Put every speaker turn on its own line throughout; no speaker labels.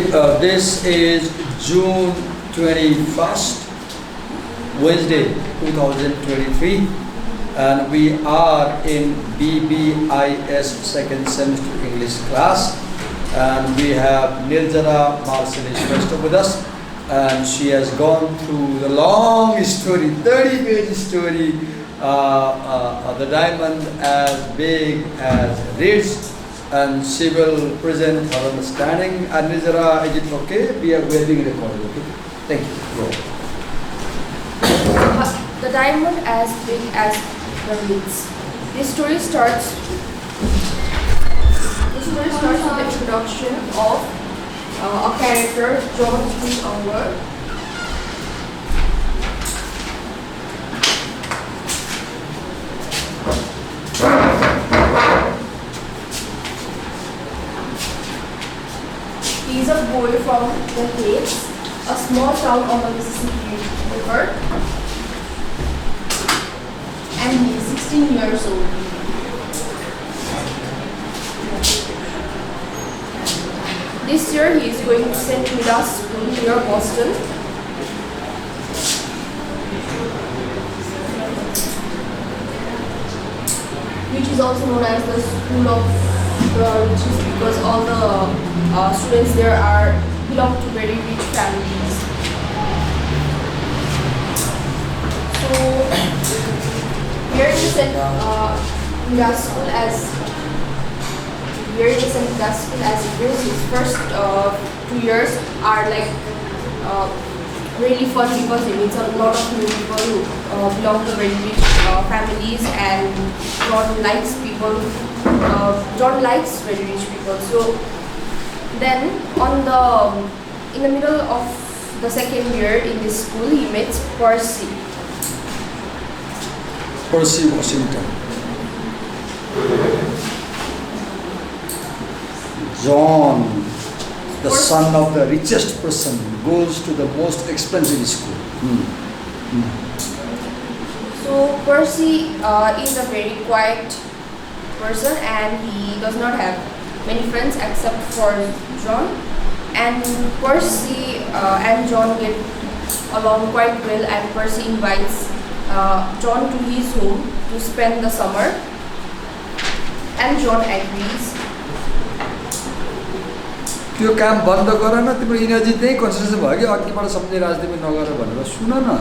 Okay, this is June 21st, Wednesday 2023, and we are in BBIS second semester English class, and we have Niljana Marcelish with us, and she has gone through the long story, 30-page story, the diamond as big as Ritz, and she will present her understanding. And Nizara, is it okay? We are being recorded, okay? Thank you. Go.
The diamond as big as the Ritz. This story starts with the introduction of a character, John Unger. He is a boy from the Ritz, a small town on the Mississippi River, and he is 16 years old. This year he is going to St. Midas School near Boston. Which is also known as the School of Riches, because all the students there belong to very rich families. So here in St. Midas School as it goes, his first 2 years are like really fun because he meets a lot of new people who belong to very rich families, and John likes very rich people. So then in the middle of the second year in this school, he meets Percy
Washington. John, the son of the richest person, goes to the most expensive school.
So Percy is a very quiet person, and he does not have many friends except for John. And Percy and John get along quite well, and Percy invites John to his home to spend the summer, and John agrees.
त्यो काम बन्द गर न, तिम्रो energy त्यही concentration भयो कि अघिबाट सम्झे राजनीति नगर भनेर सुन न,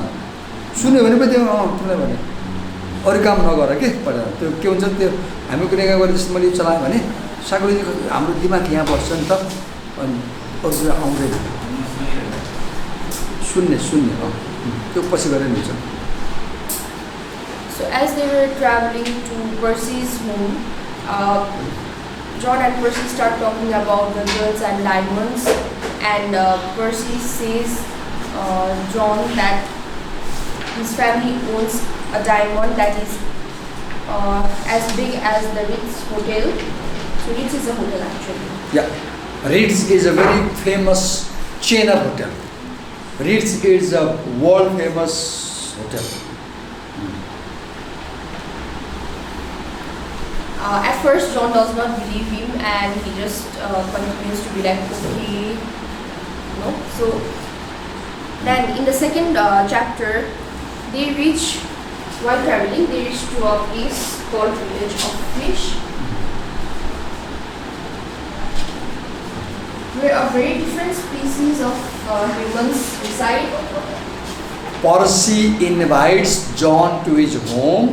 सुन्यो भने पनि त्यो तिमीलाई भने अरू काम नगर के भनेर। त्यो के हुन्छ त्यो हामी कुनै काम गरेर जस्तो मैले चलाएँ भने साइकोलोजी हाम्रो दिमाग यहाँ बस्छ नि त, अनि अरू कुरा आउँदैन। सुन्ने त्यो पछि गरेर हुन्छ।
So as they were traveling to Percy's home, John and Percy start talking about the jewels and diamonds, and Percy says John that his family owns a diamond that is as big as the Ritz Hotel. So Ritz is a hotel actually.
Yeah, Ritz is a very famous chain of hotel. Ritz is a world famous hotel.
At first, John does not believe him, and he just continues to be like, okay, no. So then, in the second chapter, while traveling, they reach to a place called Village of Fish, where a very different species of humans reside.
Percy invites John to his home.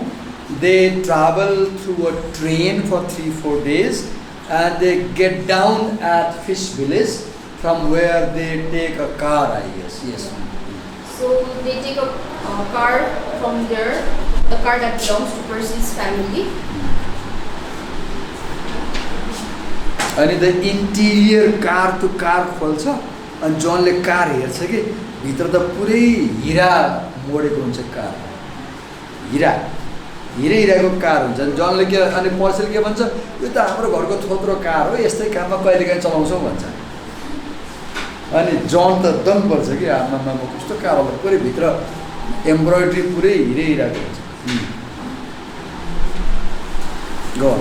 They travel through a train for 3-4 days, and they get down at Fish Village, from where they take a car, I guess. Yes.
So they take a car from there, the car that belongs to Percy's family.
अनि the interior car to car खोल्छ, अनि जोनले car हेर्छ कि भित्र त पुरै हिरा मोडेको हुन्छ car, हिराको कार हुन्छ। जोनले के अनि पर्सीले के भन्छ, यो त हाम्रो घरको थोत्रो कार हो, यस्तै काममा कहिलेकाहीँ चलाउँछौँ भन्छ। अनि जोन त दम पर्छ कि आमामा कस्तो कार होला, पुरै भित्र एम्ब्रोइड्री पुरै हिराको हुन्छ। Go on.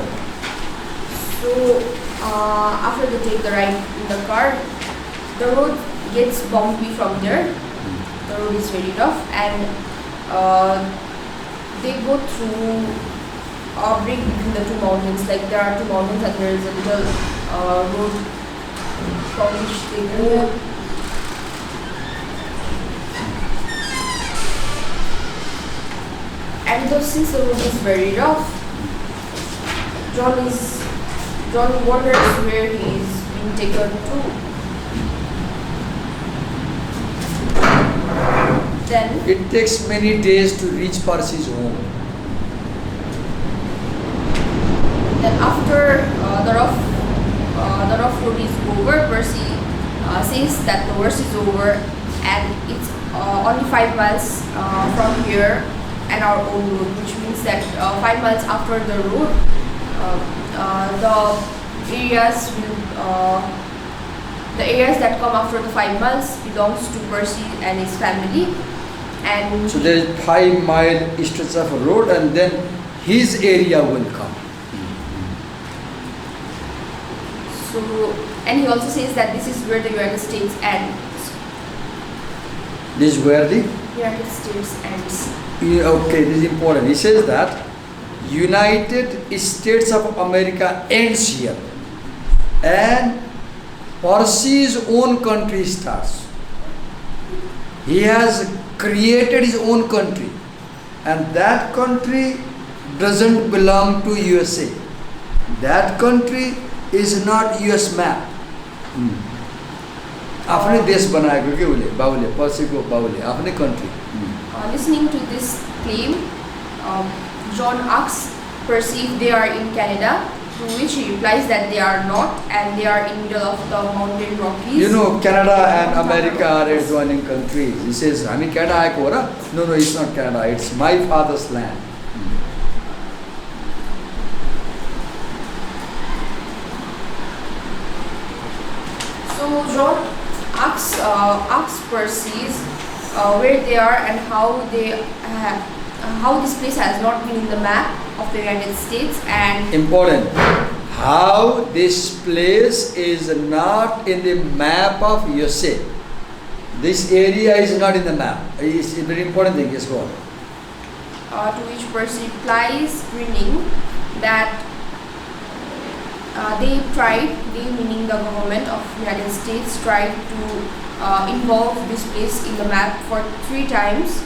So after they take the ride in the car, the road gets bumpy from there. The road is very rough, and they go through a break between the two mountains. Like there are two mountains, and there is a little road from which they go. And since the road is very rough, John wonders where he is being taken to. Then
it takes many days to reach Percy's home.
Then after the rough road is over, Percy says that the worst is over, and it's only 5 miles from here and our own road, which means that 5 miles after the road, the areas that come after the 5 miles belongs to Percy and his family. And
so there is 5-mile stretch of a road, and then his area will come.
So, and he also says that this is where the United States ends.
This is where the
United States ends.
okay, this is important. He says that United States of America ends here, and Percy's own country starts. He has created his own country, and that country doesn't belong to USA. That country is not US map. आफ्नै देश बनाएको के उसले बाबुले पर्सीको बाबुले आफ्नै country.
Listening to this claim, John asks Percy if they are in Canada, to which he replies that they are not, and they are in middle of the mountain Rockies.
You know, Canada and America are adjoining countries. He says, "Hami Canada aeko ho ra?" No, it's not Canada. It's my father's land.
So John asks Percy where they are and how this place has not been in the map of the United States, and
important, how this place is not in the map of USA. This area is not in the map. It's a very important thing. Yes, go on.
To which Percy replies, grinning, that they, meaning the government of United States, tried to involve this place in the map for 3 times.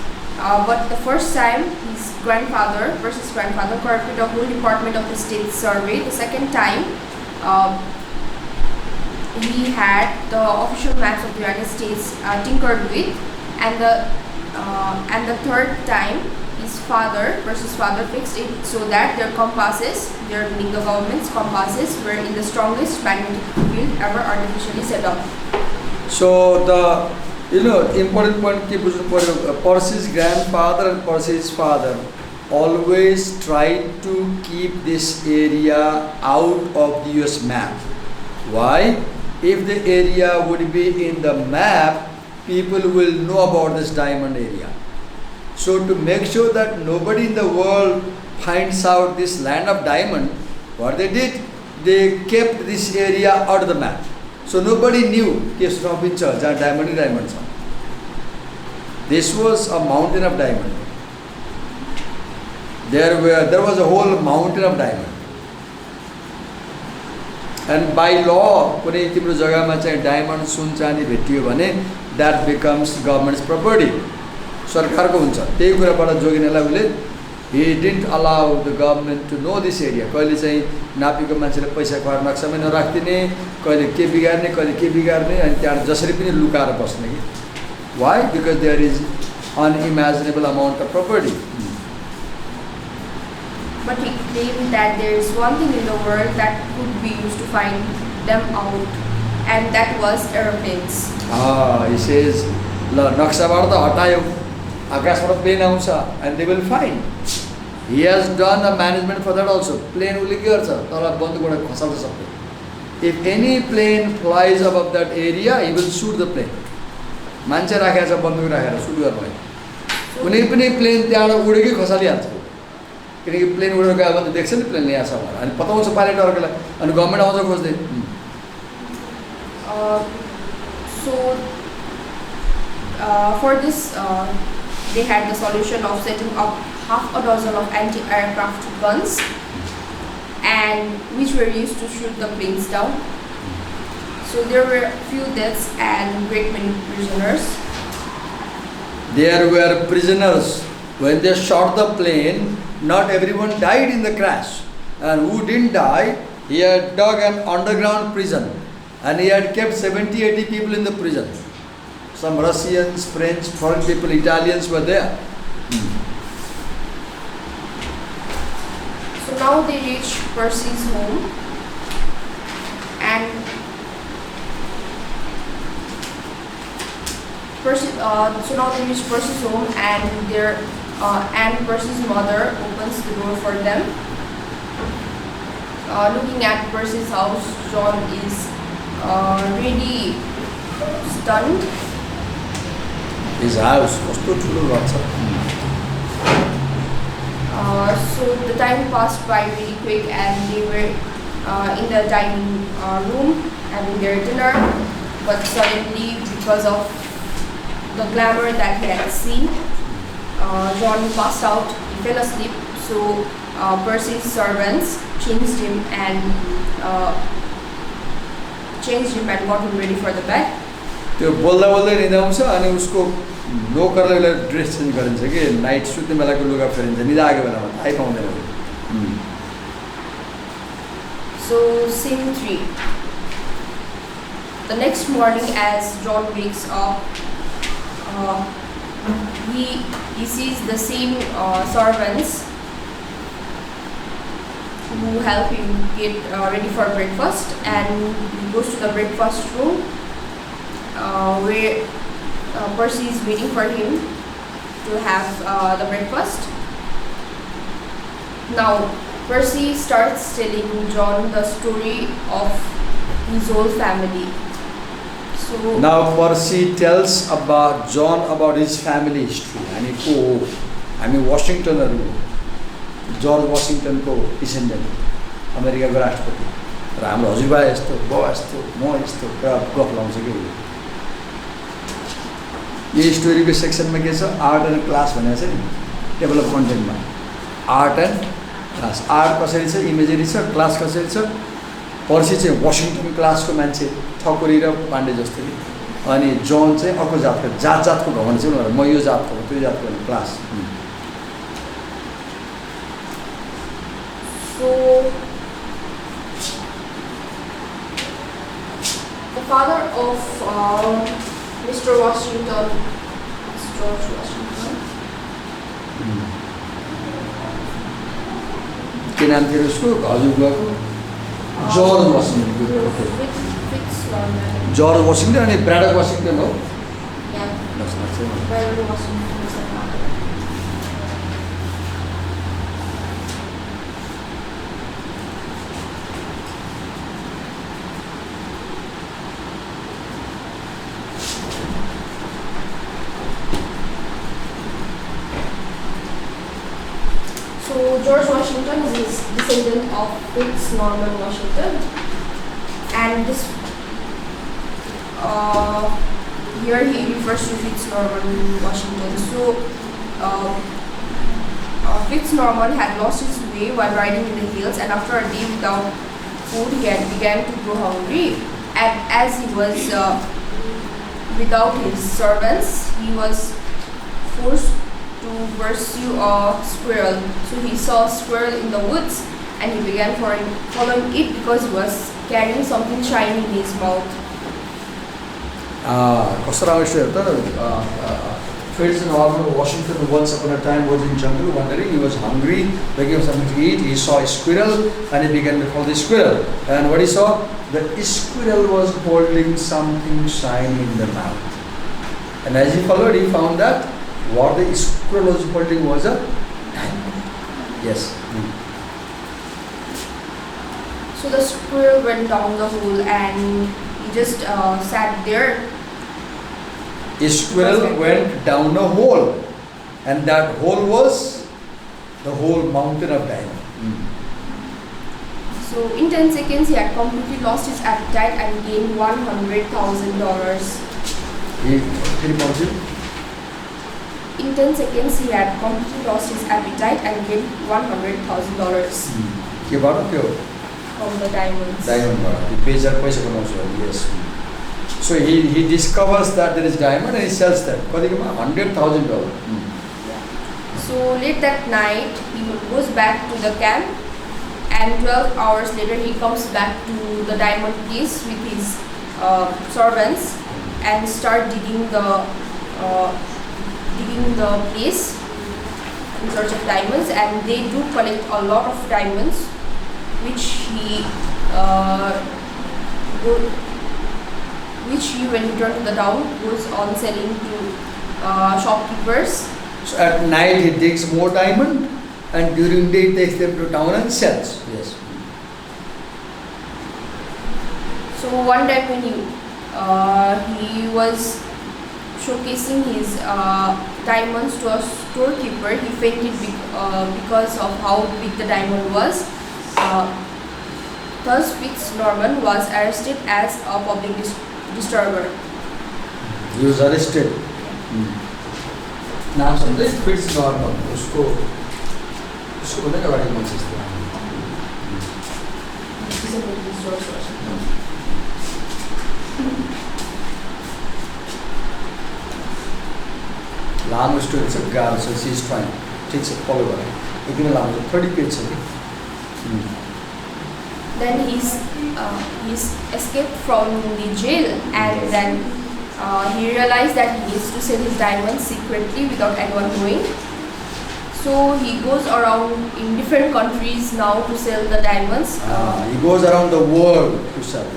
But the first time, his grandfather, Percy's grandfather, corrupted the whole department of the state survey. The second time, he had the official maps of the United States tinkered with, and the third time, his father, Percy's father, fixed it so that their compasses, meaning the government's compasses, were in the strongest magnetic field ever artificially set up.
So the important point ke bujhnu paryo, Percy's grandfather and Percy's father always tried to keep this area out of the US map. Why? If the area would be in the map, people will know about this diamond area. So to make sure that nobody in the world finds out this land of diamond, what they did, they kept this area out of the map. So nobody knew this diamond. This was a mountain of diamond. There was a whole mountain of diamond. And by law, कुनै तिम्रो जग्गामा चाहिँ diamond सुन चाँदी भेटियो भने that becomes government's property. सरकारको हुन्छ. त्यही कुराबाट जोगिनलाई उले he didn't allow the government to know this area. कहिले चाहिँ नापीको मान्छेले पैसा खुवाएर नक्सामै नराख्दिने, कहिले के बिगार्ने, कहिले के बिगार्ने, अनि त्यहाँ जसरी पनि लुकाएर बस्ने कि. Why? Because there is unimaginable amount of property.
But he claimed that there is one thing in the world that could be used to find them out, and that was aeroplanes.
He says, ल नक्साबाट त हटायो, आकाशबाट plain आउँछ, and they will find. He has done a management for that also. Plane उसले के गर्छ? तल बन्दुकबाट खसाल्छ सबै. If any plane flies above that area, he will shoot the plane. मान्छे राखेको छ बन्दुक राखेर सुट गर्नलाई. कुनै पनि प्लेन त्यहाँबाट उडेकै खसालिहाल्छ. किनकि प्लेन उडेर गयो भने देख्छ नि प्लेन यहाँ छ भनेर, अनि पताउँछ पाइलटहरुलाई, अनि गभर्नमेन्ट आउँछ खोज्दै.
So for this, they had the solution of setting up half a dozen of anti-aircraft guns, and which were used to shoot the planes down. So there were few deaths and great many prisoners.
There were prisoners. When they shot the plane, not everyone died in the crash. And who didn't die, he had dug an underground prison. And he had kept 70, 80 people in the prison. Some Russians, French, foreign people, Italians were there.
So now they reach Percy's home, and so now they reach Percy's home, and Percy's mother opens the door for them. Looking at Percy's house, John is really stunned.
His house was totally lots of.
So the time passed by really quick, and they were in the dining room having their dinner. But suddenly, because of the glamour that he had seen, John passed out. He fell asleep. So Percy's servants changed him and got him ready for the bed.
त्यो बोल्दा बोल्दै निदा आउँछ अनि उसको नोकरले उसलाई dress change गरिन्छ कि नाइट सुत्ने बेलाको लुगा फेरिन्छ निदाएको बेलामा थाहै पाउँदैन।
So scene 3. The next morning, as John wakes up, he sees the same servants who help him get ready for breakfast, and he goes to the breakfast room where Percy is waiting for him to have the breakfast. Now Percy starts telling John the story of his whole family. So
now Percy tells about John about his family history. हामी वाशिङटनहरु George वाशिङटनको descendant, अमेरिकाको राष्ट्रपति र हाम्रो हजुरबा यस्तो बाउ यस्तो म यस्तो गफ लाउँछ कि यो स्टोरीको सेक्सनमा के छ, आर्ट एन्ड क्लास भनेको छ नि टेबल अफ कन्टेन्टमा। आर्ट एन्ड क्लास, आर्ट कसरी छ, इमेजरी छ, क्लास कसरी छ। पर्सी चाहिँ वाशिङटन क्लासको मान्छे, ठकुरी र पाण्डे जस्तो कि, अनि जन चाहिँ अर्को जातको, जातको भवन चाहिँ उनीहरू, म यो जातको हो त्यो जातको class.
So the father of Mr. Washington is George Washington.
के नाम थियो उसको हजुरबाको? जर्ज वाशिङटन। जर्ज वाशिङटन अनि ब्राडक वाशिङटन हो।
Brother Washington is the father. So George Washington is descendant of Ritz Norman Washington, and this here he refers to Fitz Norman Washington. So Fitz Norman had lost his way while riding in the hills, and after a day without food, he had began to grow hungry. And as he was without his servants, he was forced to pursue a squirrel. So he saw a squirrel in the woods, and he began following it because he was carrying something shiny in his mouth.
कस्तो राम्रो त Fitz Norman Washington once upon a time was in jungle wandering. He was hungry, looking for something to eat. He saw a squirrel and he began to follow the squirrel. And what he saw, the squirrel was holding something shiny in the mouth. And as he followed, he found that what the squirrel was holding was a yes.
So the squirrel went down the hole and he just sat there.
A squirrel went down a hole, and that hole was the whole mountain of diamond.
So in 10 seconds, he had completely lost his appetite and gained $100,000.
He repulsive.
In 10 seconds, he had completely lost his appetite and gained $100,000
के बारे में क्यों?
from the diamonds.
Diamond बारे. बेचकर पैसे कमाउँछ. Yes. So he discovers that there is diamond and he sells that. कति के में $100,000.
So late that night, he goes back to the camp, and 12 hours later, he comes back to the diamond place with his servants and start digging the place in search of diamonds, and they do collect a lot of diamonds, which he when he returned to the town goes on selling to shopkeepers.
So at night he digs more diamond, and during day he takes them to town and sells. Yes.
So one time when he was showcasing his diamonds to a storekeeper, he fainted because of how big the diamond was. Thus, Fitznorman was arrested as a public disturber.
He was arrested. नाम समझे Fitznorman. उसको बोलने का बारे में कौन C लामो story छ गाह्रो छ. She is trying. ठिक छ, फलो गर. एकदमै लामो छ. 30 पेज छ कि.
Then he's escaped from the jail, and then he realized that he needs to sell his diamonds secretly without anyone knowing. So he goes around in different countries now to sell the diamonds.
He goes around the world to sell.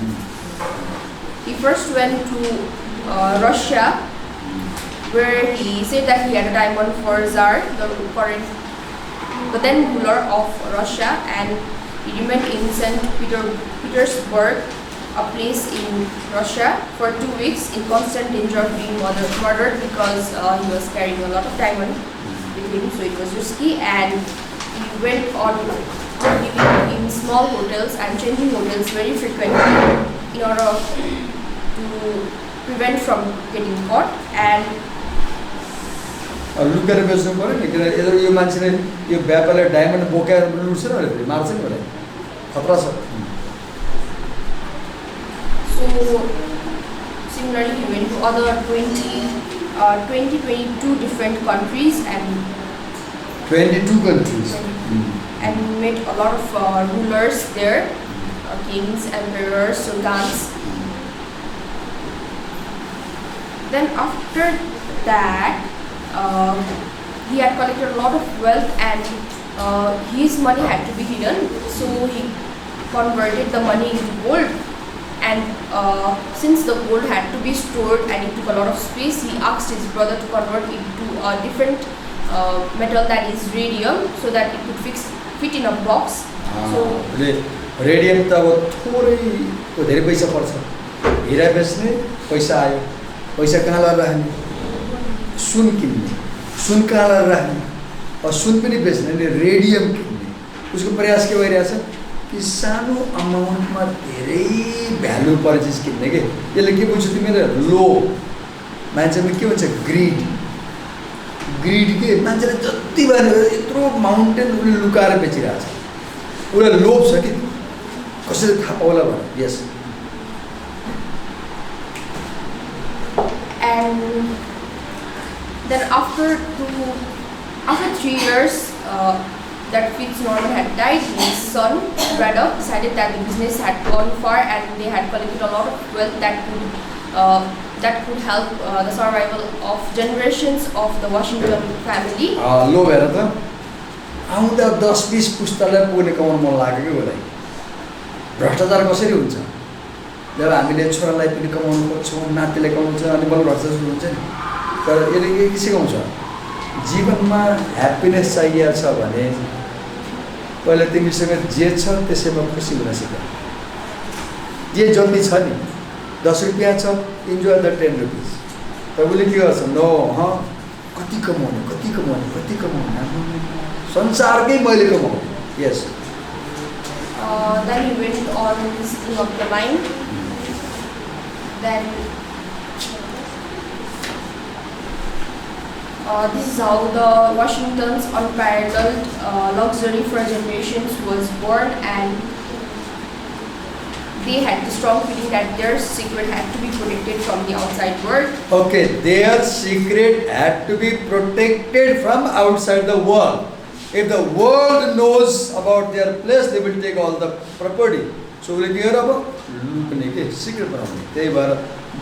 He first went to Russia, where he said that he had a diamond for Tsar, the then ruler of Russia, and he remained in St. Petersburg, a place in Russia, for 2 weeks in constant danger of being murdered because he was carrying a lot of diamond with him, so it was risky, and he went on living in small hotels and changing hotels very frequently in order to prevent from getting caught. And
लुकेर बेच्नु पर्यो नि, किन यो मान्छेले यो व्यापारले diamond बोकेर लुट्छ न, अरे मार्छ नि भने खतरा छ.
So similarly, he went to other 22 different countries and
22 countries
and met a lot of rulers there, kings, emperors, sultans. Then after that, he had collected a lot of wealth, and his money had to be hidden, so he converted the money into gold. And since the gold had to be stored and it took a lot of space, he asked his brother to convert it to a different metal, that is radium, so that it could fit in a box. So
radium त अब थोरै धेरै पैसा पर्छ. हिरा बेच्ने पैसा आयो, पैसा कहाँ लगाएर राख्ने? सुन किन्ने, सुन कहाँ लगाएर राख्ने? और सुन पनि बेच्ने नि रेडियम किन्ने. उसको प्रयास के भइरहेछ कि सानो अमाउन्टमा धेरै भ्यालु पर्ने चिज किन्ने के. यसले के बुझ्छ तिमीले? लोभ. मान्छेमा के भन्छ? ग्रिड. ग्रिड के मान्छेले जति भन्यो यत्रो माउन्टेन उसले लुकाएर बेचिरहेछ. उसलाई लोभ छ कि कसरी थाहा पाउला भने. यस.
And then after 3 years that Fitznorman had died, his son Braddock decided that the business had gone far and they had collected a lot of wealth that could help the survival of generations of the Washington family.
लोभ हेर त, आउँदा 10-20 पुस्तालाई पुग्ने कमाउन मन लाग्यो कि उसलाई. भ्रष्टाचार कसरी हुन्छ? जब हामीले छोरालाई पनि कमाउनु खोज्छौँ, नातिले कमाउँछ, अनि बल्ल भ्रष्टाचार सुरु हुन्छ नि. तर यसले के सिकाउँछ? जीवनमा ह्याप्पिनेस चाहिएको छ भने पहिले तिमीसँग जे छ त्यसैमा खुसी हुन सिक. जे जति छ नि, 10 रुपियाँ छ, इन्जोय द 10 रुपिस. तर उसले के गर्छ? नो, कति कमाउने संसारकै मैले कमाउने. यस.
Then he went on visiting of the mine. Then This is how the Washington's unparalleled luxury for generations was born, and they had the strong feeling that their secret had to be protected from the outside world.
Okay, their secret had to be protected from outside the world. If the world knows about their place, they will take all the property. So we hear about लुक्ने के secret बनाउने त्यही भएर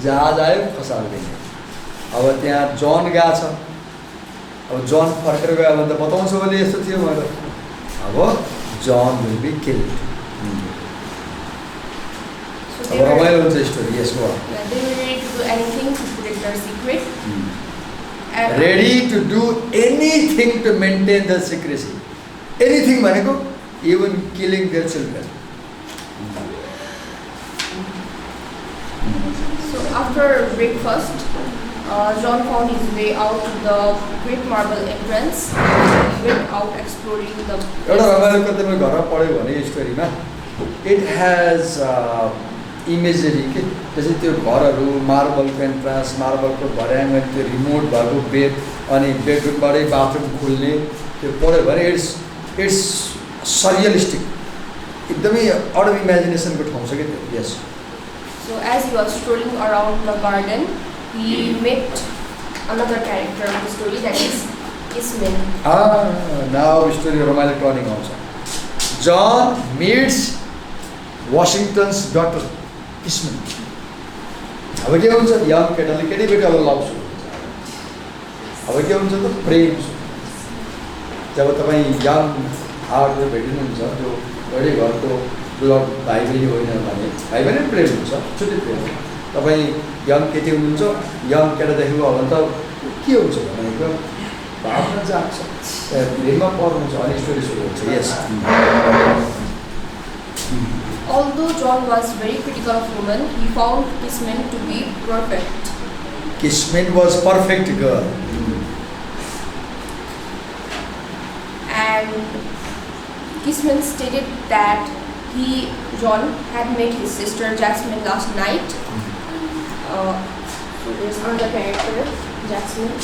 जहाज आयो खसाल्दिने अब त्यहाँ जन गएको छ अब जन फर्केर गयो भने त बताउँछ भने यस्तो थियो भनेर अब जन विल बी किल्ड अब रमाइलो हुन्छ स्टोरी यसको
They were ready to do anything to protect their secret.
ready to do anything to maintain the secrecy anything भनेको even killing their children.
So after breakfast, John found his way out to the Great Marble entrance. He went out exploring the
एउटा रमाइलो कतै मैले घरमा पढ्यो भने स्टोरीमा it has imagery के जस्तै त्यो घरहरू मार्बलको एन्ट्रान्स मार्बलको भर्याङ त्यो रिमोट भएको बेड अनि बेडरुमबाटै बाथरुम खुल्ने त्यो पढ्यो भने इट्स सरियलिस्टिक एकदमै आउट अफ इमेजिनेसनको ठाउँ छ कि त्यो यस
So as he was strolling around the garden, he met another character of the story, that is Ismail.
now story रमाइलो टर्निङ आउँछ John meets Washington's daughter Ismail. अब के हुन्छ यङ केटाले केटीबेटीलाई लभ सुरु हुन्छ अब के हुन्छ त प्रेम जब तपाईँ यङ हार्टले भेटिनुहुन्छ त्यो बढी घरको ब्लड भाइ बहिनी होइन भने भाइ बहिनी प्रेम हुन्छ छुट्टै प्रेम तपाईँ यङ केटी हुनुहुन्छ यङ केटा देखेको हो भने त के हुन्छ भनेको भावना जाग्छ प्रेममा पर्नुहुन्छ अनि स्टोरी सुरु हुन्छ यस
Although John was very critical of women, he found Kismet to be perfect.
Kismet was perfect girl.
And Kismet stated that John, had met his sister Jasmine last night. So there's another character, Jasmine.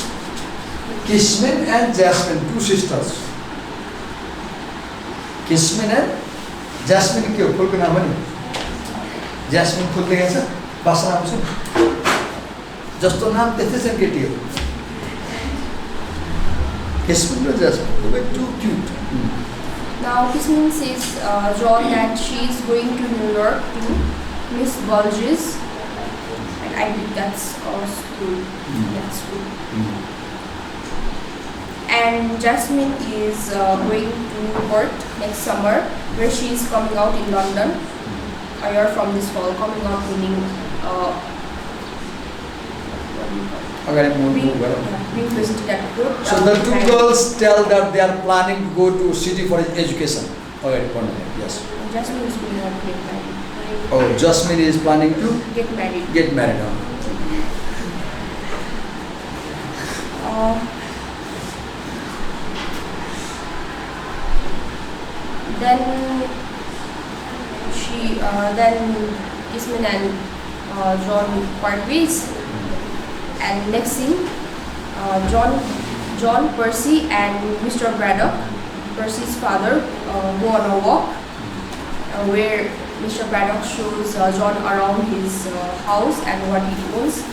Kismet and Jasmine, two sisters. Kismet and Jasmine के हो फुलको नाम हो नि Jasmine फुल देखेको छ बास्ना आउँछ जस्तो नाम त्यस्तै छ केटी हो Kismet र Jasmine they were too cute.
Now Kismet says John that she is going to New York to Miss Bulge's, and I think that's our school. That's school. And Jasmine is going to Perth next summer, where she is coming out in London a year from this fall. Coming out meaning being visited at group.
So the two girls tell that they are planning to go to city for education. Yes.
Jasmine is going to get married.
Oh, Jasmine is planning to
Get married.
Get married.
Then Kismet and John part ways, and next scene, John, Percy, and Mr. Braddock, Percy's father, go on a walk, where Mr. Braddock shows John around his house and what he owns.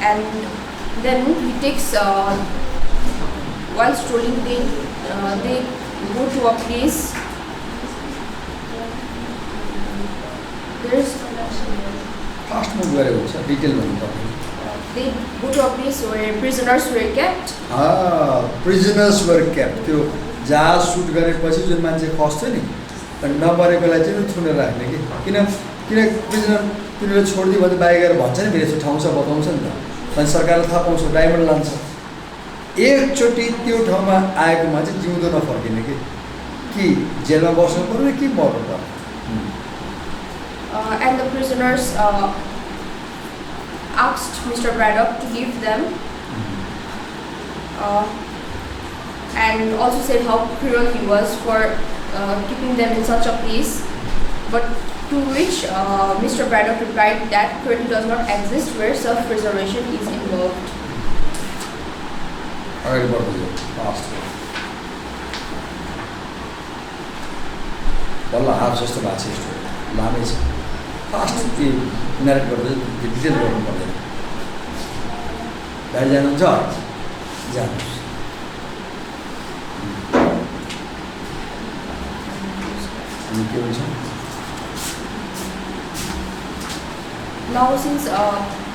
And then he takes. While strolling, they go to a place. There's
Fast move very well, sir. Detail
they go to a place where prisoners were kept.
Prisoners were kept. त्यो जहाज suit गरेपछि जुन मान्छे खस्छ नि नमरेकोलाई चाहिँ थुनेर राख्ने कि किन प्रिजनर तिनीहरूले छोडिदियो भने बाहिर गएर भन्छ नि मेरो ठाउँ छ बताउँछ नि त अनि सरकारले थाहा पाउँछ डायमन्ड लान्छ एकचोटि त्यो ठाउँमा आएको मान्छे जिउँदो नफर्किने कि जेलमा बस्नु पर्ने कि मर्नु पर्ने
And the prisoners asked Mr. Braddock to leave them, and also said how cruel he was for keeping them in such a place. But To which Mr. Braddock replied that cruelty does not exist where self-preservation is involved.
अगाडि बढ्दै fast बल्ल half जस्तो भएको छ story लामै छ fast narrate गर्दै detail गर्नु पर्दैन गाडी जानुहुन्छ जानुहोस् अनि के हुन्छ
Now since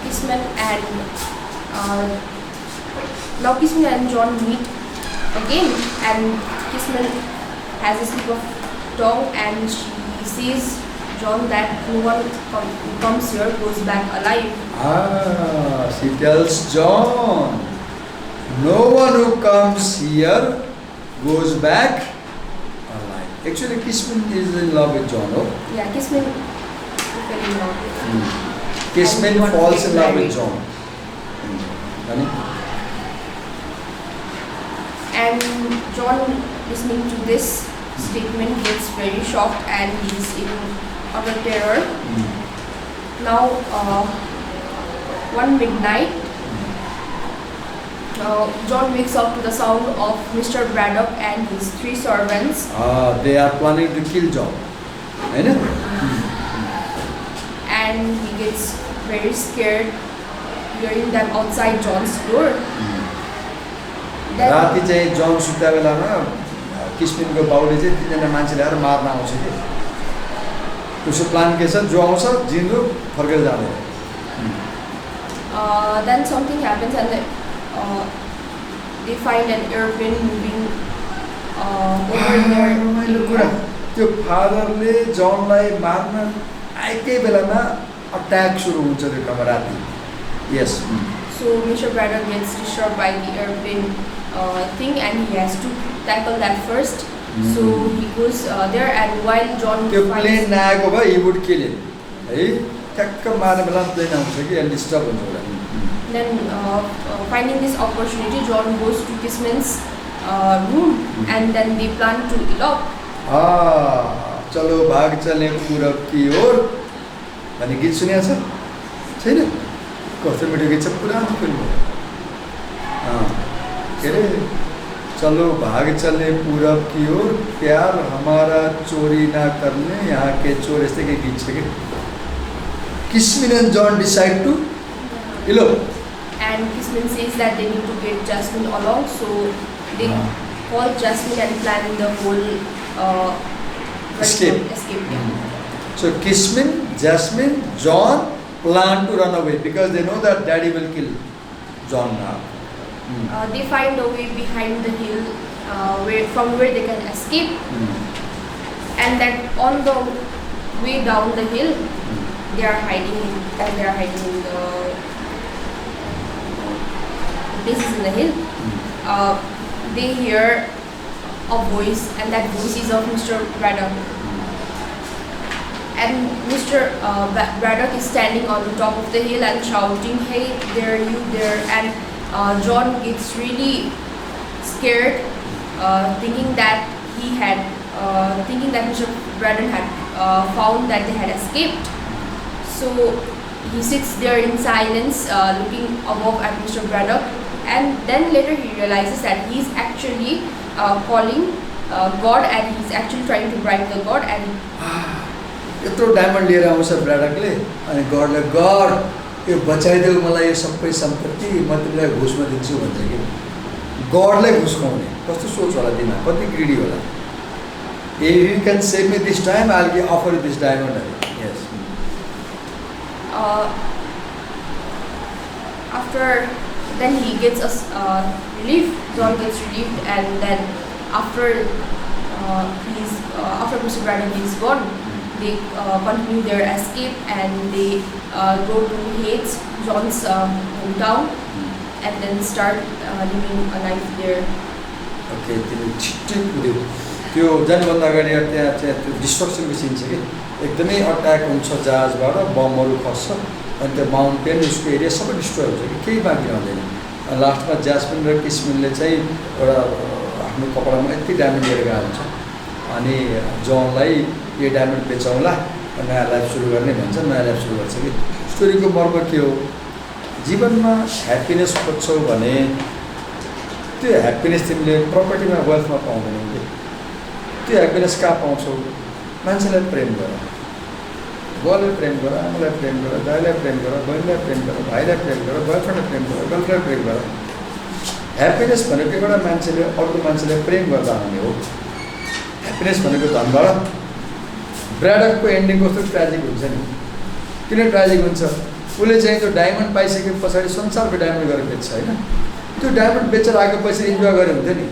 Kissman and John meet again, and Kissman has a slip of tongue and she says John that no one who comes here goes back alive.
She tells John, no one who comes here goes back alive. Actually, Kissman is in love with John, oh?
Yeah, Kissman fell in love with him.
Kissman falls in love with John.
And John, listening to this statement, gets very shocked and he's in utter terror. Now, one midnight, John wakes up to the sound of Mr. Braddock and his 3 servants.
They are planning to kill John.
And he gets very scared hearing them outside John's door.
राति चाहिँ जन सुत्ता बेलामा किस्मिनको बाउले चाहिँ तिनजना मान्छे ल्याएर मार्न आउँछ कि उसको प्लान के छ जो आउँछ जिन्दो फर्केर जाँदैन
Then something happens and they find an airplane moving over their
त्यो फादरले जनलाई मार्न आएकै बेलामा अट्याक सुरु हुन्छ त्यो ठाउँमा राति यस
So Mr. Braddock gets disturbed by the airplane thing and he has to tackle that first. So he goes there and while John
त्यो प्लेन नआएको भए he would kill him है ठ्याक्क मार्ने बेलामा प्लेन आउँछ कि अनि डिस्टर्ब हुन्छ होला
Then finding this opportunity, John goes to Kissman's room and then they plan to elope.
चलो भाग चले पूरब की ओर भन्ने गीत सुनेको छ छैन कस्तो मिठो गीत छ पुरानो फिल्म के अरे चलो भाग चले पूरब की ओर प्यार हमारा चोरी ना करने यहाँ के चोर यस्तै के गीत छ कि Kissman and John decide to elope.
And Kissman says that they need to get Jasmine along, so they call Jasmine and plan the whole
escape.
Yeah.
So Kissman, Jasmine, John plan to run away because they know that daddy will kill John now.
They find a way behind the hill from where they can escape. And that on the way down the hill, they are hiding in the places in the hill. They hear a voice, and that voice is of Mr. Braddock. And Mr. Braddock is standing on the top of the hill and shouting, "Hey, there, you there!" And John gets really scared, thinking that Mr. Braddock had found that they had escaped. So he sits there in silence, looking above at Mr. Braddock, and then later he realizes that he's actually calling God, and he's actually trying to bribe the God. And
यत्रो diamond लिएर आउँछ ब्राडकले अनि गडले God यो बचाइदेऊ मलाई यो सबै सम्पत्ति म तिमीलाई घुसमा दिन्छु भन्छ कि गडलाई घुस खुवाउने कस्तो सोच होला दिमाग कति ग्रिडी होला if you can save me this time I will offer you this diamond yes
after then he gets relief. John gets relieved, and then after Mr. Braddock is gone, they continue their escape and they go to Ritz, John's hometown, and then start living a life there.
Okay, छिट्टै कुद्यो त्यो जानुभन्दा अगाडि त्यहाँ त्यो डिस्ट्रक्सनको scene छ कि एकदमै अट्याक हुन्छ जहाजबाट बमहरू खस्छ अनि त्यो माउन्टेन उसको एरिया सबै डिस्ट्रोय हुन्छ कि केही बाँकी रहँदैन लास्टमा ज्यास्मिन र किस्मिनले चाहिँ एउटा आफ्नो कपडामा यति डायमन्ड लिएर गएको हुन्छ अनि जनलाई यो डायमन्ड बेचौँला नयाँ लाइफ सुरु गर्ने भन्छ, नयाँ लाइफ सुरु गर्छ कि। स्टोरीको मर्म के हो? जीवनमा ह्याप्पिनेस खोज्छौ भने त्यो ह्याप्पिनेस तिमीले प्रपर्टीमा वेल्थमा पाउँदैनौ कि। त्यो ह्याप्पिनेस कहाँ पाउँछौ? मान्छेलाई प्रेम गर, बुवालाई प्रेम गर, आमालाई प्रेम गर, दाइलाई प्रेम गर, बहिनीलाई प्रेम गर, भाइलाई प्रेम गर, बोयफ्रेन्डलाई प्रेम गर, गर्लफ्रेन्डलाई प्रेम गर। ह्याप्पिनेस भनेको एउटा मान्छेले अर्को मान्छेलाई प्रेम गर्दा आउने हो। ह्याप्पिनेस भनेको धनबाट। ब्राडकको एन्डिङ कस्तो ट्राजिक हुन्छ नि। किन ट्राजिक हुन्छ? उसले चाहिँ त्यो डायमन्ड पाइसके पछाडि संसारको डायमन्ड गरेर बेच्छ होइन। त्यो डायमन्ड बेचेर आएको पैसा इन्जोय गरे हुन्थ्यो नि,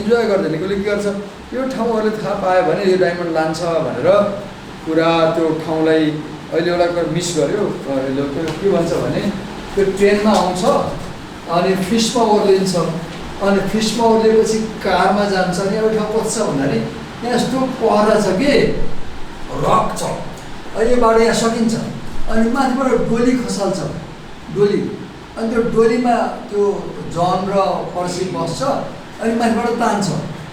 इन्जोय गर्दैन कि। उसले के गर्छ? यो ठाउँहरूले थाहा पायो भने यो डायमन्ड लान्छ भनेर पुरा त्यो ठाउँलाई अहिले एउटा मिस गर्यो। के भन्छ भने त्यो ट्रेनमा आउँछ अनि फिसमा ओर्लिन्छ, अनि फिसमा ओर्लिएपछि कारमा जान्छ। अनि एउटा ठाउँ कस्तो छ भन्दाखेरि यहाँ यस्तो पहरा छ कि रक छ, यो बाटो यहाँ सकिन्छ। अनि माथिबाट डोली खसाल्छ, डोली। अनि त्यो डोलीमा त्यो जन र पर्सी बस्छ, अनि माथिबाट तान्छ।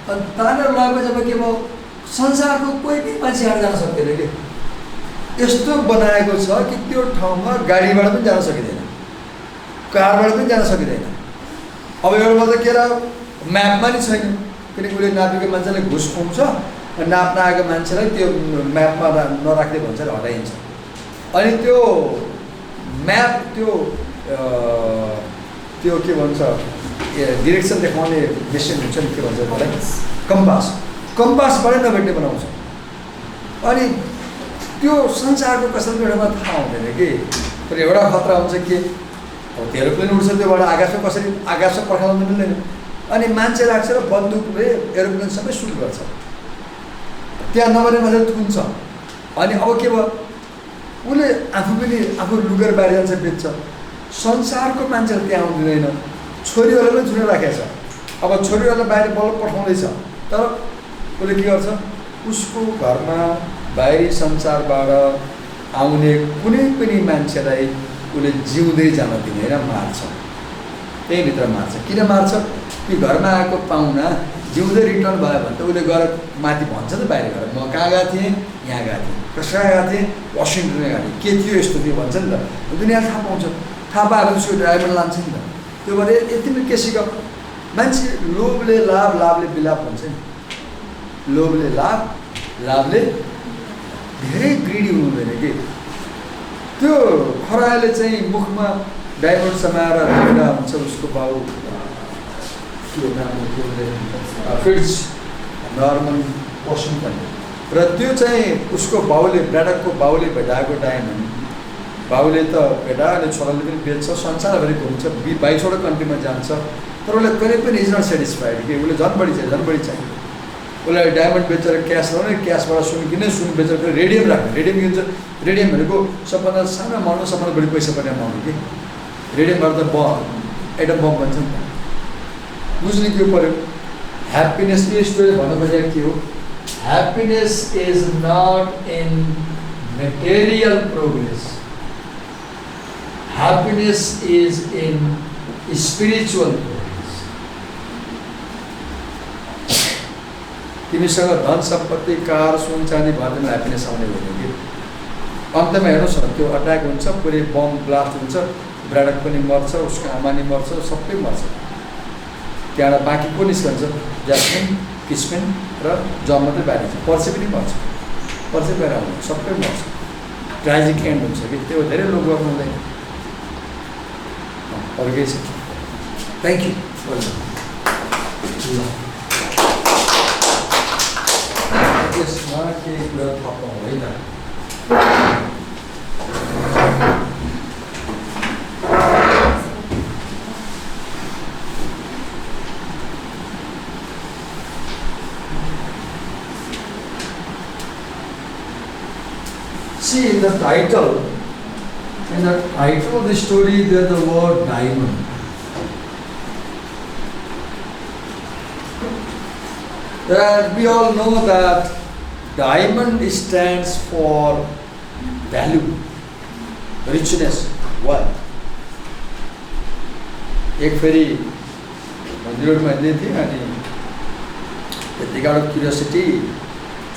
अनि तानेर लगेपछि जब के भयो, संसारको कोही पनि मान्छे यहाँ जान सक्दैन कि। यस्तो बनाएको छ कि त्यो ठाउँमा गाडीबाट पनि जान सकिँदैन, कारबाट पनि जान सकिँदैन। अब एउटा मात्रै के र म्यापमा नि छैन, किनकि उसले नापेको मान्छेलाई घुस खुवाउँछ, नाप्न आएको मान्छेलाई त्यो म्यापमा नराख्दै भन्छ र हटाइन्छ। अनि त्यो म्याप त्यो के भन्छ डिरेक्सन देखाउने मेसिन हुन्छ नि, के भन्छ त्यसलाई, कम्पास। कम्पासबाटै नभेट्ने बनाउँछ। अनि त्यो संसारको कसैको एउटामा थाहा हुँदैन कि। तर एउटा खतरा हुन्छ कि अब त्यो एरोप्लेन उड्छ, त्योबाट आकाशमा कसरी आकाशमा पर्खाउन मिल्दैन। अनि मान्छे राख्छ र बन्दुकले एरोप्लेन सबै सुट गर्छ, त्यहाँ नभने मात्रै थुन्छ। अनि अब के भयो, उसले आफू पनि आफू लुकेर बाहिर जान्छ, बेच्छ। संसारको मान्छेहरू त्यहाँ आउँदैन, छोरीहरूलाई पनि छुटेर राखेको छ। अब छोरीहरूलाई बाहिर बल्ल पठाउँदैछ, तर उसले के गर्छ, उसको घरमा बाहिरी संसारबाट आउने कुनै पनि मान्छेलाई उसले जिउँदै जान दिँदैन, मार्छ। त्यहीँभित्र मार्छ। किन मार्छ? कि घरमा आएको पाहुना जिउँदै रिटर्न भयो भने त उसले गएर माथि भन्छ त बाहिर गएर, म कहाँ गएको थिएँ, यहाँ गएको थिएँ, कहाँ गएको थिएँ, वासिङटन गएको थिएँ, के थियो यस्तो थियो भन्छ नि त। दुनियाँ थाहा पाउँछ, थाहा पाएर उसको ड्राइभर लान्छ नि त। त्यो भएर यति पनि के सिक मान्छे लोभले लाभ, लाभले विलाप भन्छ नि। लोभले लाभ, लाभले धेरै ग्रिडी हुनु हुँदैन कि। त्यो खरायोले चाहिँ मुखमा डायमन्ड समाएर ढुङ्गा हुन्छ, उसको बाउ के नाम फ्रिट्ज नर्मन वासिङटन। र त्यो चाहिँ उसको बाउले, ब्राडकको बाउले भेटाएको डायमन्ड। बाउले त भेटायो, छोराले पनि बेच्छ, संसारभरि घुम्छ, 22वटा कन्ट्रीमा जान्छ। तर उसले कहिले पनि इज नट सेटिस्फाइड कि। उसले झन् बढी चाहियो। उसलाई डायमन्ड बेचेर क्यास लाउने, क्यासबाट सुन किने, सुन बेचेर रेडियम राख्ने। रेडियम के हुन्छ? रेडियम भनेको सबभन्दा सानो अमाउन्टमा सबभन्दा बढी पैसा पर्ने अमाउन्ट कि। रेडियमबाट त एटम बम भन्छ नि त। बुझ्ने के पऱ्यो? ह्याप्पिनेस के स्टोरी भन्नु खोजेको के हो? Happiness is not in material progress, happiness is in spiritual progress. तिमीसँग धन सम्पत्ति, कार, सुन चाँदी भयो भने ह्याप्पिनेस आउने होइन कि। अन्तमा हेर्नुहोस् न, त्यो अट्याक हुन्छ, पुरै बम ब्लास्ट हुन्छ, ब्राडक पनि मर्छ, उसको आमा नि मर्छ, सबै मर्छ। त्यहाँबाट बाँकी को निस्कन्छ? ज्यास्मिन, किस्मिन र जम मात्रै बाँकी छ। पर्सि पनि मर्छ, पर्सि बाहिर आउँछ, सबै मर्छ। ट्राजिक एन्ड हुन्छ कि। त्यो धेरै लोक गर्नु हुँदैन। अरू केही छ? Thank you. यसमा केही कुरा थप्नु होइन। See, in the title of the story, there's the word diamond. That we all know that diamond stands for value, richness, wealth. एक फेरि मन्दिरमा हिँड्दै थिएँ अनि त्यतिकै एउटा क्युरियोसिटी,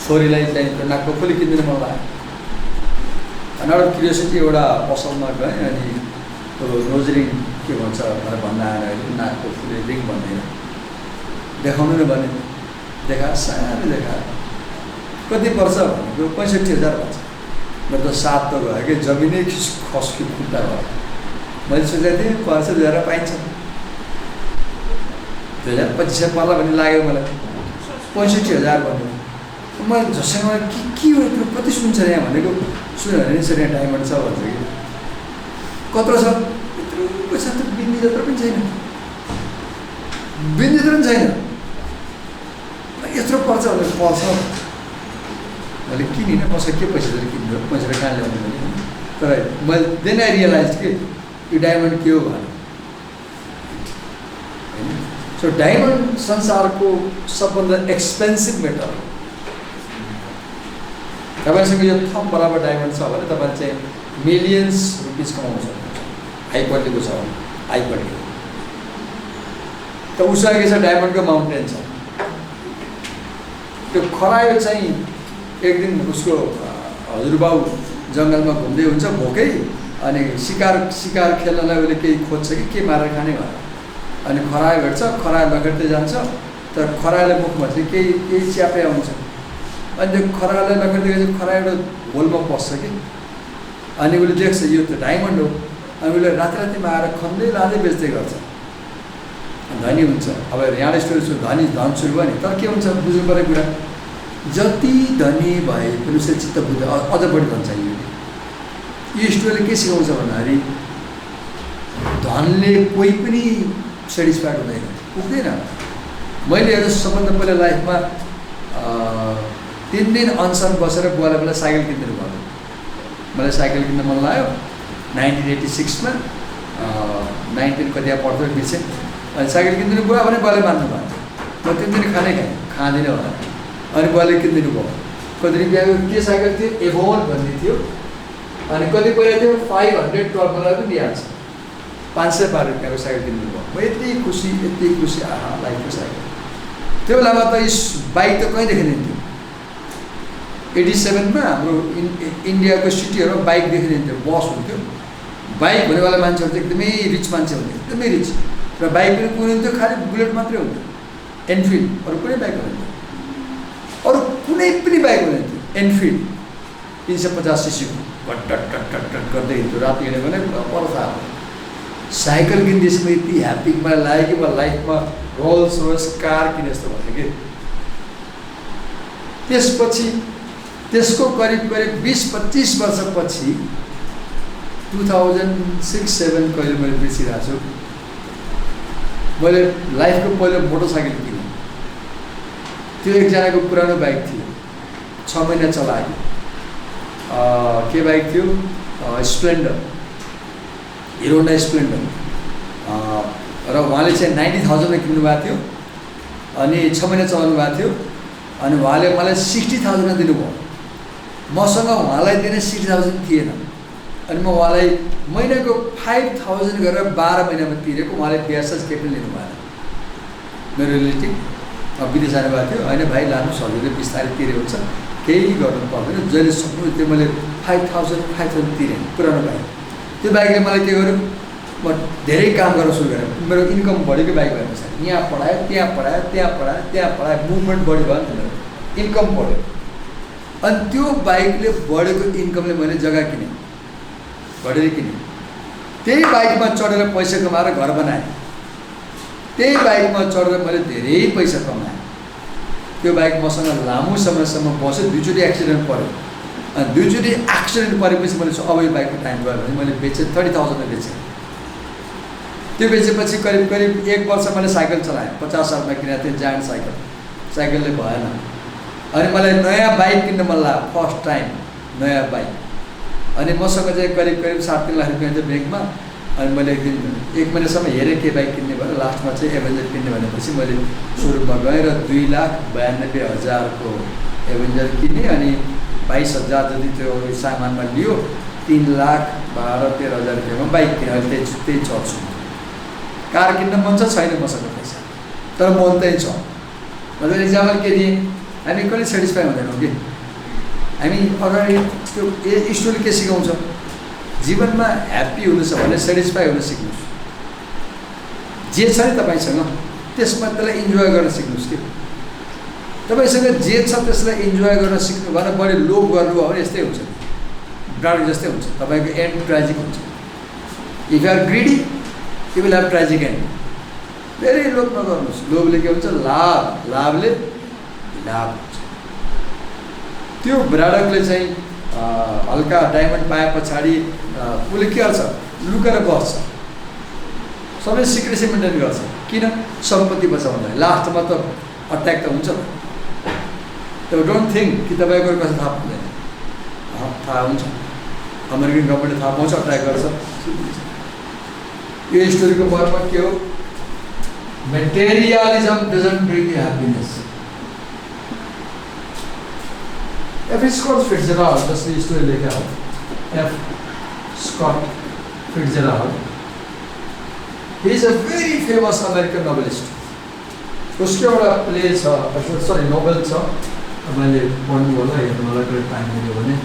छोरीलाई चाहिँ त्यो नाकको फुली किनिदिनु मन लाग्यो। अनआउट क्युरियोसिटी एउटा पसलमा गएँ अनि त्यो नोजरिङ के भन्छ भनेर भन्न आएर नाकको फुले रिङ भन्दैन देखाउनु न भने देखा सानो देखा कति पर्छ भनेको 65,000 भन्छ मेरो त 7 त भयो कि जमिनै खस्क्यो खुट्टा भयो मैले सोचेको थिएँ पर्छ 2000 पाइन्छ 2025 पर्ला भन्ने लाग्यो मलाई 65,000 भन्यो मैले झसँग के हो त्यो कति सुन्छ यहाँ भनेको सुन्यो भने सर यहाँ डायमन्ड छ भन्छ कि कत्रो छ यत्रो पैसा त बिन्दी जत्रो पनि छैन बिन्दी जत्रो पनि छैन यत्रो पर्छ भनेर पर्छ मैले किनिनँ मसँग के पैसा जति किन्नु पैसा कहाँ ल्याउने भने तर मैले देन आई रियलाइज कि यो डायमन्ड के हो भने होइन सो डायमन्ड संसारको सबभन्दा एक्सपेन्सिभ मेटल हो तपाईँसँग यो थम बराबर डायमन्ड छ भने तपाईँ चाहिँ मिलियन्स रुपिस कमाउन सक्नुहुन्छ हाई क्वालिटीको छ भने हाई क्वालिटी त उसँग के छ डायमन्डको माउन्टेन छ त्यो खरायो चाहिँ एक दिन उसको हजुरबाउ जङ्गलमा घुम्दै हुन्छ भोकै अनि शिकार खेल्नलाई उसले केही खोज्छ कि के मारेर खाने भनेर अनि खरायो भेट्छ खरायो नखेट्दै जान्छ तर खरायोले मुखमा चाहिँ केही च्यापे आउँछ अनि त्यो खरायोलाई नखेट्दै गएपछि खरायो एउटा होलमा पस्छ कि अनि उसले देख्छ यो त डायमन्ड हो अनि उसले रातिमा आएर खन्दै लाँदै बेच्दै गर्छ धनी हुन्छ अब यहाँ स्टोरी धन सुरु भयो नि तर के हुन्छ बुझ्नु पर्ने कुरा जति धनी भए पनि उसले चित्त बुझ्छ अझ बढी धन चाहियो यो स्टोरीले के सिकाउँछ भन्दाखेरि धनले कोही पनि सेटिस्फाइड हुँदैन पुग्दैन मैले हेर्नु सबभन्दा पहिला लाइफमा 3 दिन अनसन बसेर बुवाले मलाई साइकल किनिदिनु भयो मलाई साइकल किन्न मन लाग्यो 1986 मा 19 कति पढ्दै बिर्सेँ अनि साइकल किनिदिनु बुवा भने बुवाले मान्नु भयो म 3 दिन खानै खाँदिनँ होला अनि बुवाले किनिदिनु भयो कति रुपियाँको के साइकल थियो एभोन भन्ने थियो अनि कति पहिला थियो 512 मलाई पनि दिइहाल्छ 512 रुपियाँको साइकल किनिदिनु भयो म यति खुसी आहा लाइफको साइकल त्यो बेलामा त यस बाइक त कहीँ देखिँदैन थियो 87 मा हाम्रो इन्डियाको सिटीहरूमा बाइक देखिँदैन थियो बस हुन्थ्यो बाइक हुनेवाला मान्छेहरू चाहिँ एकदमै रिच मान्छे हुन्थ्यो एकदमै रिच र बाइक पनि कुनै हुन्थ्यो खालि बुलेट मात्रै हुन्थ्यो एनफिल्ड अरू कुनै बाइक हुन्थ्यो अरू कुनै पनि बाइक हुन्थ्यो एनफिल्ड 350 सीसीको घट्ट गर्दै हिँड्थ्यो राति हिँड्यो भने पर्छ साइकल किन्दैछ म यति ह्याप्पी मलाई लाग्यो कि म लाइफमा रोल्स रोयस कार किने जस्तो भन्थ्यो कि त्यसपछि त्यसको करिब 20-25 वर्षपछि 2006-07 कहिले मैले बिर्सिरहेको छु मैले लाइफको पहिलो मोटरसाइकल किनेँ त्यो एकजनाको पुरानो बाइक थियो 6 महिना चलायो के बाइक थियो स्प्लेन्डर हिरो होन्डा स्प्लेन्डर र उहाँले चाहिँ 90,000 मा किन्नु भएको थियो अनि 6 महिना चलाउनु भएको थियो अनि उहाँले मलाई 60,000 दिनुभयो मसँग उहाँलाई दिने 60,000 थिएन अनि म उहाँलाई महिनाको 5,000 गरेर 12 महिनामा तिरेको उहाँले बिएसएस केही पनि लिनु भएन मेरो रिलेटिभ विदेश जानुभएको थियो होइन भाइ लानु सजिलो बिस्तारै तिरे हुन्छ केही गर्नु पर्दैन जहिले सक्नु त्यो मैले 5,000 तिरेँ पुरानो बाइक त्यो बाइकले मलाई के गर्यो म धेरै काम गर्न सुरु गरेँ मेरो इन्कम बढेको बाइक भएर पछाडि यहाँ पढायो त्यहाँ पढायो त्यहाँ पढायो मुभमेन्ट बढी भयो नि मेरो इन्कम बढ्यो अनि त्यो बाइकले बढेको इन्कमले मैले जग्गा किनेँ बढेर किनेँ त्यही बाइकमा चढेर पैसा कमाएर घर बनाएँ त्यही बाइकमा चढेर मैले धेरै पैसा कमाएँ त्यो बाइक मसँग लामो समयसम्म बस्यो 2 चोटि एक्सिडेन्ट पऱ्यो अनि 2 चोटि एक्सिडेन्ट परेपछि मैले अब यो बाइकको टाइम गयो भने मैले बेचेँ 30,000 मा बेचेँ त्यो बेचेपछि करिब 1 वर्ष मैले साइकल चलाएँ 50 सालमा किनेको थिएँ जायन्ट साइकलले भएन अनि मलाई नयाँ बाइक किन्न मन लाग्यो फर्स्ट टाइम नयाँ बाइक अनि मसँग चाहिँ करिब 7-3 लाख रुपियाँ थियो ब्याङ्कमा अनि मैले एक दिन 1 महिनासम्म हेरेँ के बाइक किन्ने भनेर लास्टमा चाहिँ एभेन्जर किन्ने भनेपछि मैले सुरुमा गएँ र 2,92,000 को एभेन्जर किनेँ अनि 22,000 जति त्यो सामानमा लियो 3,12,13,000 रुपियाँमा बाइक किनेँ अहिले त्यही चल्छु कार किन्न मन छ छैन मसँग पैसा तर मन चाहिँ छ मैले इक्जाम्पल के दिएँ हामी कहिले सेटिस्फाई हुँदैनौँ कि हामी अगाडि त्यो स्टोरी के सिकाउँछ, जीवनमा ह्याप्पी हुनु छ भने सेटिस्फाई हुन सिक्नुहोस्। जे छ नि तपाईँसँग त्यसमा त्यसलाई इन्जोय गर्न सिक्नुहोस् कि तपाईँसँग जे छ त्यसलाई इन्जोय गर्न सिक्नु भएर बढी लोभ गर्नुभयो भने यस्तै हुन्छ, ड्राउड जस्तै हुन्छ, तपाईँको एन्ड ट्राजिक हुन्छ। If you are greedy you will have tragic end. धेरै लोभ नगर्नुहोस्, लोभले के हुन्छ, लाभले लाभ हुन्छ। त्यो ब्राडकले चाहिँ हल्का डायमन्ड पाए पछाडि उसले के गर्छ, लुकेर बस्छ, सबै सिक्रेसी मेन्टेन गर्छ। किन? सम्पत्ति बचाउनलाई। लास्टमा त अट्याक त हुन्छ। डोन्ट थिङ्क कि तपाईँको कसै थाहा पाउँदैन, थाहा हुन्छ। अमेरिकन गभर्मेन्टले थाहा पाउँछ, अट्याक गर्छ। यो स्टोरीको मर्म के हो? Materialism doesn't bring you happiness. F. Scott Fitzgerald, जसले स्टोरी लेखेका हो, F. Scott Fitzgerald, he is a very famous American novelist. उसको एउटा प्ले छ, सरी नोभल छ, मैले पढ्नु होला, हेर्नु होला कहिले टाइम मिल्यो भने।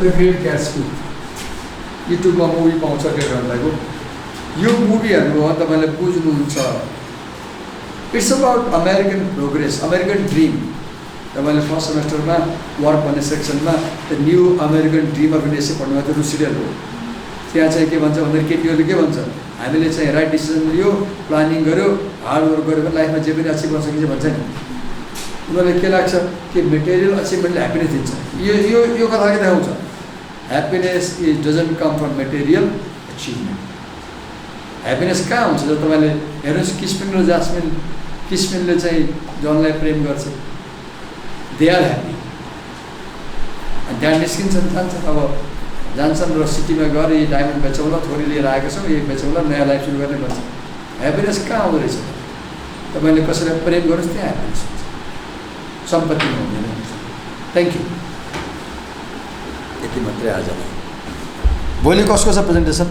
द ग्रेट ग्याट्सबी, युट्युबमा मुभी पाउँछ केटाहरूको। यो मुभी हेर्नुभयो भने तपाईँले बुझ्नुहुन्छ। It's about American progress, American dream. तपाईँले फर्स्ट सेमेस्टरमा वर्क भन्ने सेक्सनमा the new American dream of India पढ्नुभयो, त्यो रुसिडियल हो। त्यहाँ चाहिँ के भन्छ भन्दाखेरि केटीहरूले के भन्छ, हामीले चाहिँ राइट डिसिजन लियो, प्लानिङ गऱ्यो, हार्ड वर्क गऱ्यो भने लाइफमा जे पनि अचिभ गर्न सकिन्छ भन्छ नि। उनीहरूलाई के लाग्छ कि मेटेरियल अचिभमेन्टले ह्याप्पिनेस दिन्छ। यो कथा के देखाउँछ, happiness is doesn't come from material achievement. Happiness कहाँ हुन्छ? जब तपाईँले हेर्नुहोस् किस्मिन र जास्मिन, किस्मिनले चाहिँ जनलाई प्रेम गर्छ, दे आर ह्याप्पी। अनि त्यहाँ निस्किन्छन्, जान्छन्, अब जान्छन् र सिटीमा गएर यी डायमन्ड बेचौँला, थोरै लिएर आएको छौँ, यही बेचौँला, नयाँ लाइफ सुरु गर्ने भन्छ। ह्याप्पिनेस कहाँ आउँदो रहेछ? तपाईँले कसैलाई प्रेम गर्नुहोस्, त्यहाँ ह्याप्पिनेस हुन्छ, सम्पत्तिमा हुँदैन। Thank you. यति मात्रै आजलाई। भोलि कसको छ प्रेजेन्टेसन?